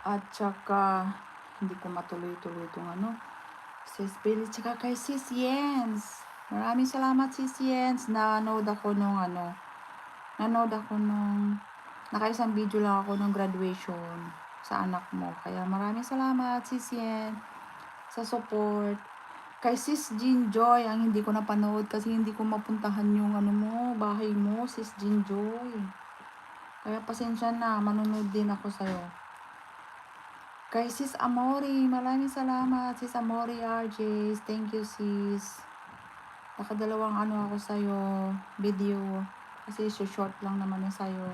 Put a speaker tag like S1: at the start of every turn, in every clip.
S1: At saka, hindi ko matuloy-tuloy itong Sis Billy, tsaka kay Sis Jens. Maraming salamat, Sis Jens. Nanood ako nung nakaisang video lang ako nung graduation sa anak mo. Kaya maraming salamat, Sis Jens, sa support. Kay Sis Jean Joy, ang hindi ko napanood kasi hindi ko mapuntahan yung bahay mo, Sis Jean Joy. Kaya pasensya na, manunod din ako sa'yo. Kay Sis Amori, maraming salamat, Sis Amori RJs. Thank you, Sis. Nakadalawang ako sa'yo, video. Kasi short lang naman na sa'yo.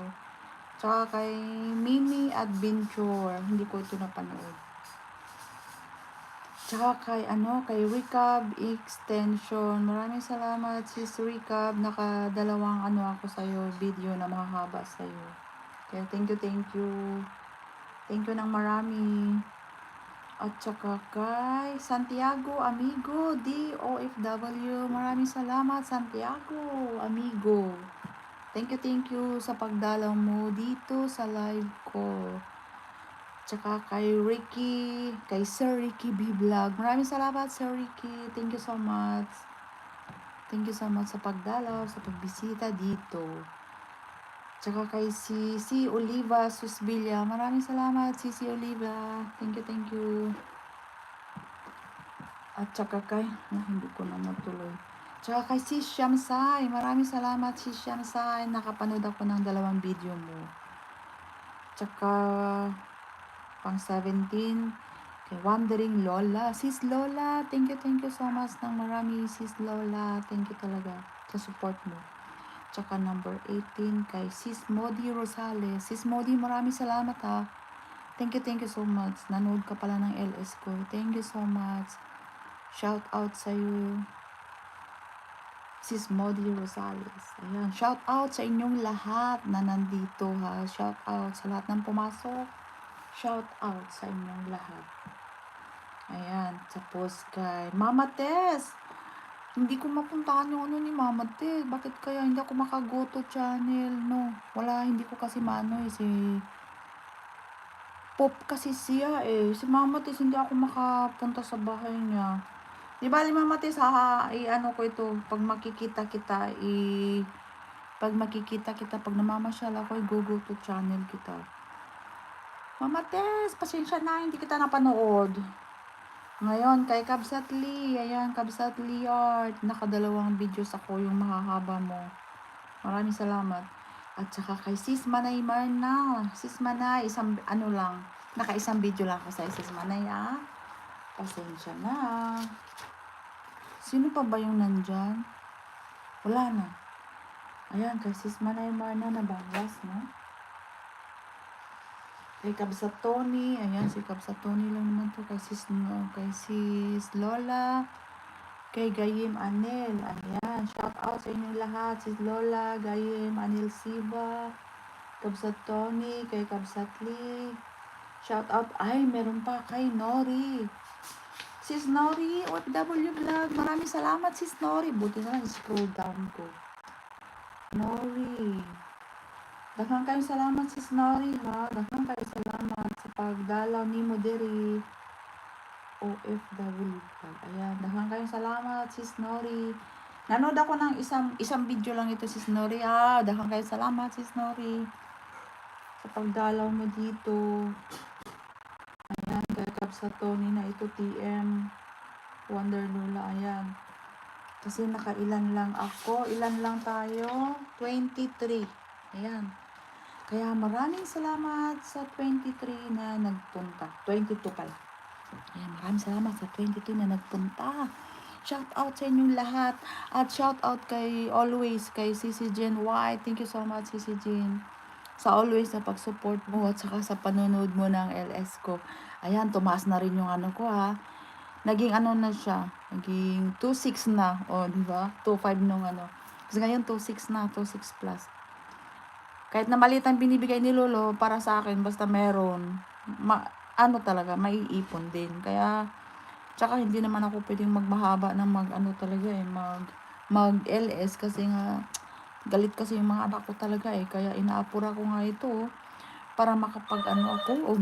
S1: Tsaka kay Mimi Adventure, hindi ko ito napanood. Tsaka kay Recab Extension. Maraming salamat, Sis Recab. Nakadalawang ako sa'yo, video na mahahaba sa'yo. Kaya thank you. Thank you ng marami. At saka kay Santiago Amigo DOFW. Maraming salamat, Santiago Amigo. Thank you sa pagdalaw mo dito sa live ko. Tsaka kay Sir Ricky B Vlog. Maraming salamat, Sir Ricky. Thank you so much. Thank you so much sa pagdalaw, sa pagbisita dito. Tsaka kay si Oliva Susbilia. Maraming salamat, si Oliva. Thank you. At tsaka kay, hindi ko na matuloy. Tsaka kay si Shamsay. Maraming salamat, si Shamsay. Nakapanood ako ng 2 video mo. Tsaka pang 17 kay Wandering Lola. Sis Lola, thank you so much ng marami, Sis Lola. Thank you talaga sa support mo. Tsaka number 18 kay Sis Modi Rosales. Sis Modi, maraming salamat ha. Thank you so much. Nanood ka pala ng LS ko. Thank you so much. Shout out sa'yo, Sis Modi Rosales. Ayan, shout out sa inyong lahat na nandito ha. Shout out sa lahat ng pumasok. Shout out sa inyong lahat. Ayan, tapos kay Mama Tess. Hindi ko mapuntahan yung ni Mama Tess. Bakit kaya hindi ako makago to channel, no? Wala, hindi ko kasi si Pop kasi siya Si Mama Tess, hindi ako makapunta sa bahay niya. Di ba, Mama Tess, ko ito. Pag makikita kita, pag namamasyal ako, go to channel kita. Mama Tess, pasensya na, hindi kita napanood. Ngayon, kay Kabsat Lee, ayan, Kabsat Lee Art, nakadalawang videos ako, yung mahahaba mo. Maraming salamat. At saka kay Sis Manay Marna. Sis Manay, nakaisang video lang ako sa Sis Manay, Pasensya na. Sino pa ba yung nandyan? Wala na. Ayan, kay Sis Manay Marna, nabawas, no? Kay Kabsat Tony, ayan, si Kabsat Tony lang naman to. Kay Sis Lola, kay Gayim Anel, ayan, shout out sa inyong lahat, Sis Lola, Gayim Anel Siba, Kabsat Tony, kay Kabsat Lee, shout out, meron pa kay Nori, Sis Nori, OFW Vlog, maraming salamat, Sis Nori, buti na lang, scroll down ko, Nori, daghang kayo salamat, Sis Nori, ha, daghang kayo salamat sa pagdalaw ni Moderi, OFW Vlog. Ayan, daghang kayong salamat, Sis Nori. Nanood ako ng isang video lang ito, Sis Nori. Daghang kayong salamat, Sis Nori, sa pagdalaw mo dito. Ayan, kay Kabsat Tony na ito, TM Wonder Lula. Ayan. Kasi nakailan lang ako. Ilan lang tayo? 23. Ayan. Kaya maraming salamat sa 23 na nagpunta. 22 pala. Ayan, maraming salamat sa 22 na nagpunta. Shout out sa inyong lahat. At shout out kay Sisi Jen White. Thank you so much, Sisi Jen. Sa always na pag-support mo at saka sa panonood mo ng LS ko. Ayan, tumaas na rin yung ko Naging na siya. Naging 2.6 na. Di ba? 2.5 nung Kasi ngayon 2.6 na, 2.6 plus. Kahit na maliit ang binibigay ni Lolo para sa akin, basta meron. Talaga, maiipon din. Kaya, tsaka hindi naman ako pwedeng magmahaba ng talaga mag-LS kasi nga, galit kasi yung mga anak ko talaga Kaya inaapura ko nga ito para makapag ako.